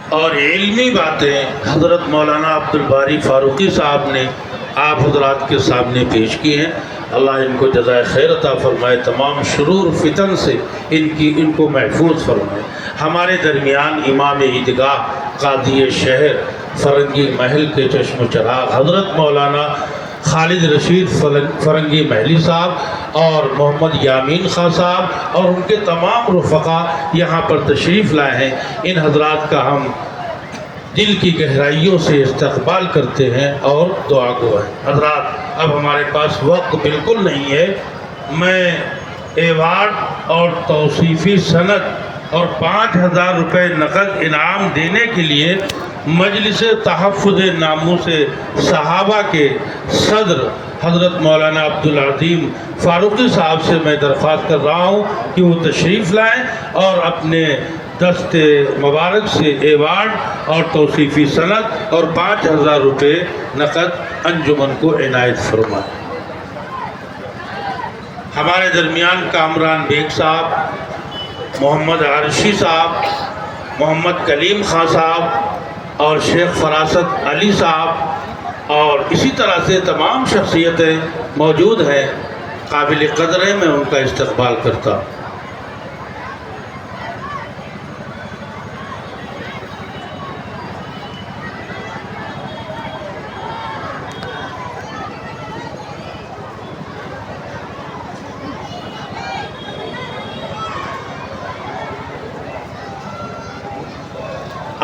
اور علمی باتیں حضرت مولانا عبدالباری فاروقی صاحب نے آپ حضرات کے سامنے پیش کی ہیں۔ اللہ ان کو جزائے خیر عطا فرمائے، تمام شرور فتن سے ان کو محفوظ فرمائے۔ ہمارے درمیان امام عیدگاہ قاضی شہر فرنگی محل کے چشم و چراغ حضرت مولانا خالد رشید فرنگی محلی صاحب اور محمد یامین خان صاحب اور ان کے تمام رفقا یہاں پر تشریف لائے ہیں۔ ان حضرات کا ہم دل کی گہرائیوں سے استقبال کرتے ہیں اور دعا گو ہیں۔ حضرات، اب ہمارے پاس وقت بالکل نہیں ہے۔ میں ایوارڈ اور توصیفی سند اور 5000 روپے نقد انعام دینے کے لیے مجلس تحفظ ناموس صحابہ کے صدر حضرت مولانا عبدالعظیم فاروقی صاحب سے میں درخواست کر رہا ہوں کہ وہ تشریف لائیں اور اپنے دست مبارک سے ایوارڈ اور توصیفی سند اور 5000 روپے نقد انجمن کو عنایت فرمائیں۔ ہمارے درمیان کامران بیگ صاحب، محمد عرشی صاحب، محمد کلیم خان صاحب اور شیخ فراست علی صاحب اور اسی طرح سے تمام شخصیتیں موجود ہیں، قابل قدر ہیں، میں ان کا استقبال کرتا ہوں۔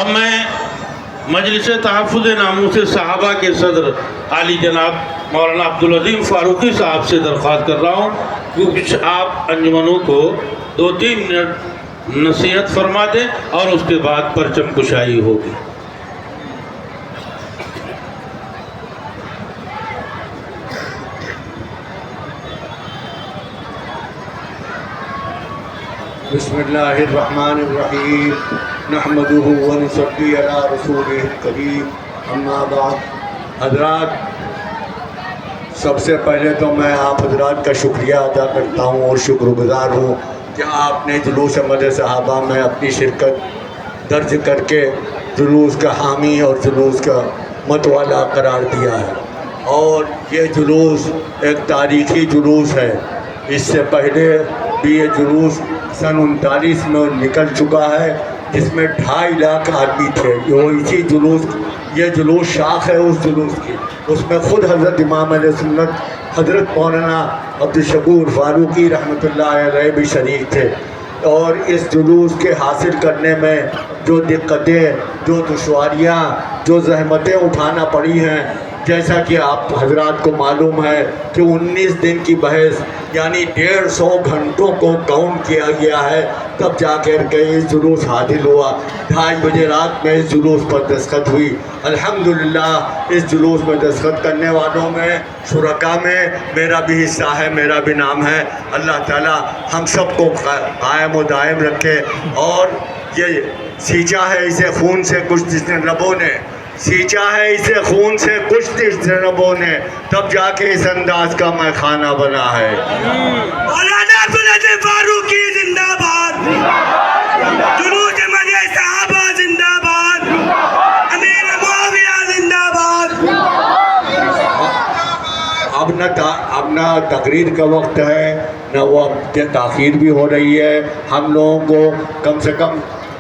اب میں مجلس تحفظ ناموس صحابہ کے صدر عالی جناب مولانا عبدالعظیم فاروقی صاحب سے درخواست کر رہا ہوں کہ کچھ آپ انجمنوں کو 2-3 منٹ نصیحت فرما دیں اور اس کے بعد پرچم کشائی ہوگی۔ بسم اللہ الرحمن الرحیم، نحمدہ ونصلی علی رسولہ الکریم، اما بعد۔ حضرات، سب سے پہلے تو میں آپ حضرات کا شکریہ ادا کرتا ہوں اور شکر گزار ہوں کہ آپ نے جلوس مدح صحابہ میں اپنی شرکت درج کر کے جلوس کا حامی اور جلوس کا متوالا قرار دیا ہے، اور یہ جلوس ایک تاریخی جلوس ہے۔ اس سے پہلے بھی یہ جلوس سن 39 میں نکل چکا ہے، جس میں 2.5 لاکھ آدمی تھے۔ یہ جلوس شاخ ہے اس جلوس کی۔ اس میں خود حضرت امام علیہ سنت حضرت مولانا عبدالشکور فاروقی رحمۃ اللہ علیہ بھی شریک تھے، اور اس جلوس کے حاصل کرنے میں جو دقتیں، جو دشواریاں، جو زحمتیں اٹھانا پڑی ہیں، جیسا کہ آپ حضرات کو معلوم ہے کہ 19 دن کی بحث یعنی 150 گھنٹوں کو کاؤنٹ کیا گیا ہے، تب جا کر کے یہ جلوس حاصل ہوا۔ 2:30 بجے رات میں اس جلوس پر دستخط ہوئی۔ الحمدللہ اس جلوس میں دستخط کرنے والوں میں، شرکاء میں میرا بھی حصہ ہے، میرا بھی نام ہے۔ اللہ تعالی ہم سب کو قائم و دائم رکھے، اور یہ سینچا ہے اسے خون سے کچھ جس نے ربوں نے، سینچا ہے اسے خون سے کچھ جس نے ربوں نے، تب جا کے اس انداز کا میں خانہ بنا ہے۔ مولانا عبدالعظیم فاروقی زندہ باد، جلوس مدح صحابہ زندہ باد، امیر معاویہ زندہ باد۔ اب نہ تقریر کا وقت ہے، نہ وہ تاخیر بھی ہو رہی ہے۔ ہم لوگوں کو کم سے کم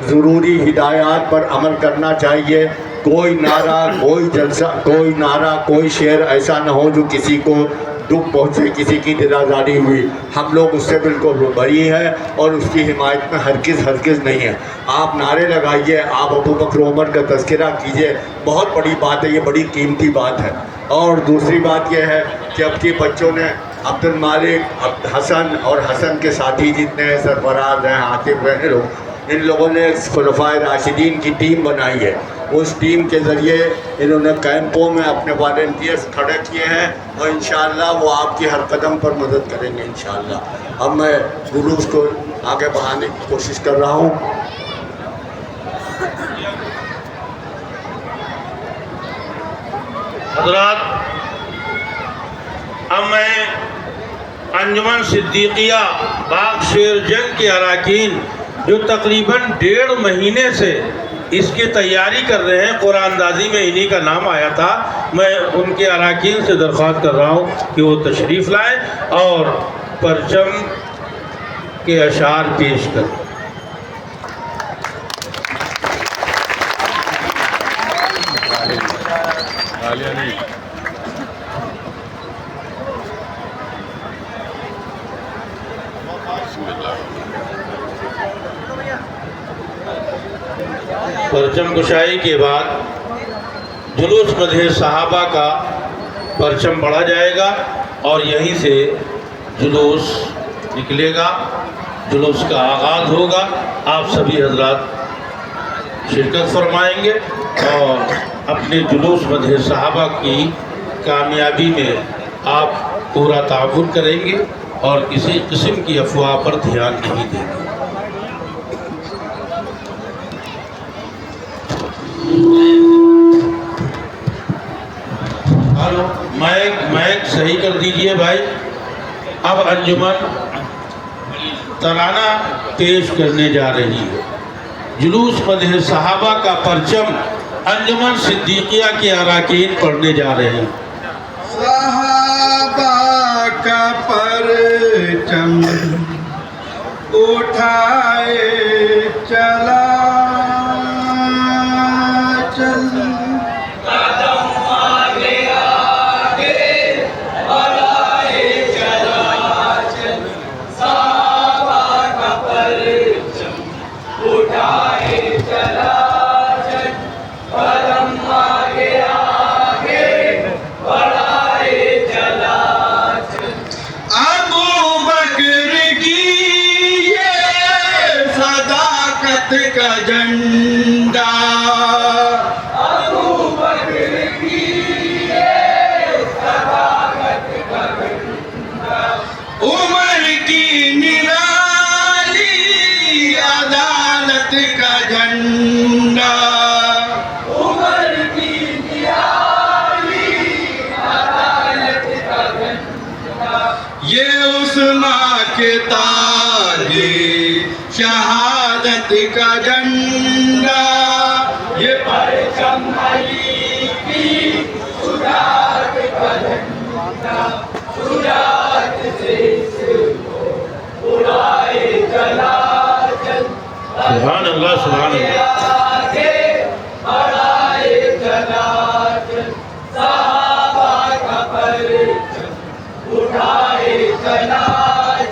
ضروری ہدایات پر عمل کرنا چاہیے۔ کوئی نعرہ، کوئی جلسہ، کوئی نعرہ، کوئی شعر ایسا نہ ہو جو کسی کو دکھ پہنچے، کسی کی دل آزاری ہوئی۔ ہم لوگ اس سے بالکل بری ہیں اور اس کی حمایت میں ہرگز نہیں ہے۔ آپ نعرے لگائیے، آپ ابو بکر عمر کا تذکرہ کیجیے، بہت بڑی بات ہے، یہ بڑی قیمتی بات ہے۔ اور دوسری بات یہ ہے کہ اب کے بچوں نے عبد المالک، حسن اور حسن کے ساتھی جتنے سرفراز ہیں، عاطف ہیں لوگ، ان لوگوں نے خلفائے راشدین کی ٹیم بنائی ہے۔ اس ٹیم کے ذریعے انہوں نے کیمپوں میں اپنے والنٹیئرز کھڑے کیے ہیں، اور انشاءاللہ وہ آپ کی ہر قدم پر مدد کریں گے انشاءاللہ۔ اب میں جلوس کو آگے بڑھانے کی کوشش کر رہا ہوں۔ حضرات، اب میں انجمن صدیقیہ باغ شیر جنگ کے اراکین جو تقریباً 1.5 مہینے سے اس کی تیاری کر رہے ہیں، قرآن اندازی میں انہی کا نام آیا تھا۔ میں ان کے اراکین سے درخواست کر رہا ہوں کہ وہ تشریف لائیں اور پرچم کے اشعار پیش کریں۔ پرچم کشائی کے بعد جلوس مدح صحابہ کا پرچم پڑھا جائے گا اور یہیں سے جلوس نکلے گا، جلوس کا آغاز ہوگا۔ آپ سبھی حضرات شرکت فرمائیں گے اور اپنے جلوس مدح صحابہ کی کامیابی میں آپ پورا تعاون کریں گے اور کسی قسم کی افواہ پر دھیان نہیں دیں گے۔ مائک صحیح کر دیجئے بھائی۔ اب انجمن ترانہ پیش کرنے جا رہی ہے۔ جلوس مدح صحابہ کا پرچم انجمن صدیقیہ کے اراکین پڑھنے جا رہے ہیں۔ صحابہ کا پرچم اٹھائے چلا چل، کا جھنڈا ابو بکر کی صداقت کا جھنڈا، عمر کی نرالی عدالت کا جھنڈا، عمر کی نرالی عدالت کا جھنڈا، یہ عثمان کے تاج شہادت کا جھنڈا، یہ پرچم علی کی شجاعت کا جھنڈا، شجاعت سے اس کو اڑائے چلا چل، سبحان اللہ سبحان اللہ۔ آگے بڑھائے چلا چل، صحابہ کا پرچم اٹھائے چلا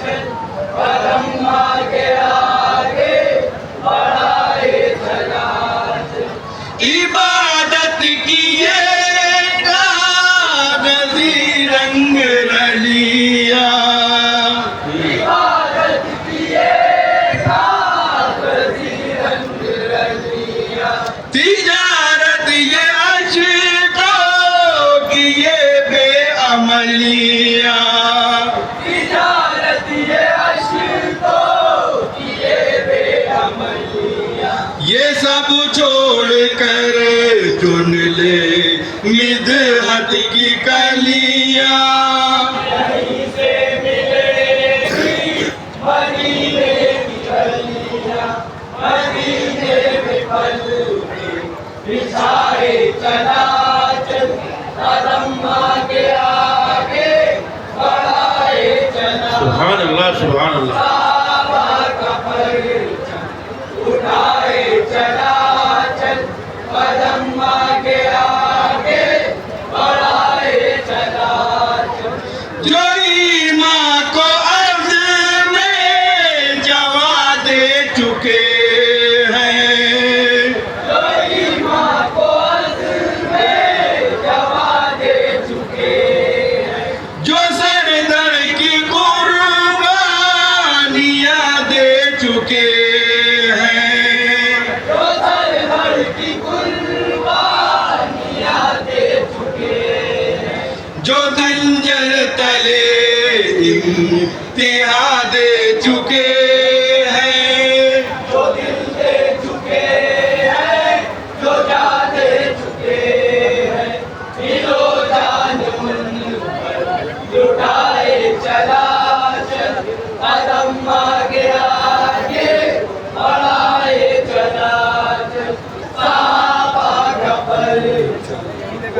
چل، قدم آگے عبادت کی یہ کاغذی رنگ رلیا، عبادت کی یہ کاغذی رنگ رلیا، تجارت یہ عشقوں کی یہ بے عملیاں، تجارت یہ عشقوں کی یہ بے عملیاں، یہ سب چھوڑ کر چن لے مدحت کی کلیاں، یہیں سے ملے گی مدینے کی کلیاں، مدینے میں پل بچھائے چلا چل، قدم آگے آگے بڑھائے چلا، سبحان اللہ سبحان اللہ۔ صحابہ کا پرچم اٹھائے چلا چل، قدم آگے آگے بڑھائے چلا چل، جو ایمان کو عزم جواں دے چکے ہیں، جو ایمان کو عزم جواں دے چکے ہیں، جو سردر کی قربانیاں دے چکے ہیں، جو سردر کی قربانیاں دے چکے ہیں، جو خنجر تلے امتحان دے چکے ہیں، جو دل دے چکے ہیں، جو جان دے چکے ہیں، دل و جان ان پر لٹائے چلا چل، قدم آگے آگے بڑھائے چلا چل،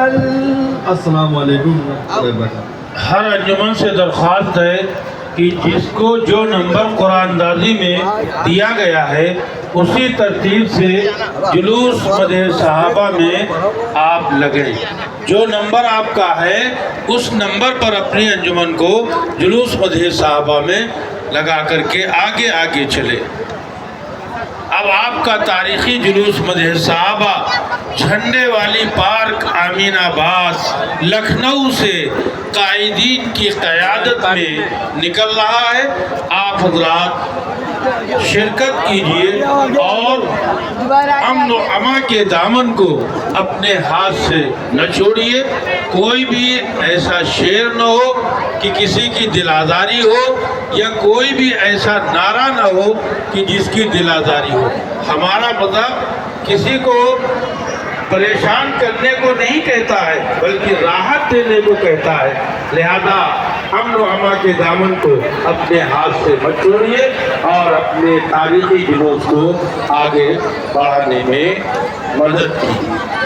السلام علیکم ورحمۃ اللہ وبرکاتہ۔ ہر انجمن سے درخواست ہے کہ جس کو جو نمبر قرآن اندازی میں دیا گیا ہے اسی ترتیب سے جلوس مدح صحابہ میں آپ لگیں۔ جو نمبر آپ کا ہے اس نمبر پر اپنی انجمن کو جلوس مدح صحابہ میں لگا کر کے آگے آگے چلے۔ اب آپ کا تاریخی جلوس مدح صحابہ جھنڈے والی پارک امین آباد لکھنؤ سے قائدین کی قیادت میں نکل رہا ہے۔ آپ حضرات شرکت کیجئے اور امن و امان کے دامن کو اپنے ہاتھ سے نہ چھوڑیے۔ کوئی بھی ایسا شعر نہ ہو کہ کسی کی دل آزاری ہو، یا کوئی بھی ایسا نعرہ نہ ہو کہ جس کی دل آزاری ہو۔ ہمارا مذہب کسی کو پریشان کرنے کو نہیں کہتا ہے بلکہ راحت دینے کو کہتا ہے، لہذا امن و امان کے دامن کو اپنے ہاتھ سے مت چھوڑیے اور اپنے تاریخی جلوس کو آگے بڑھانے میں مدد کیجیے۔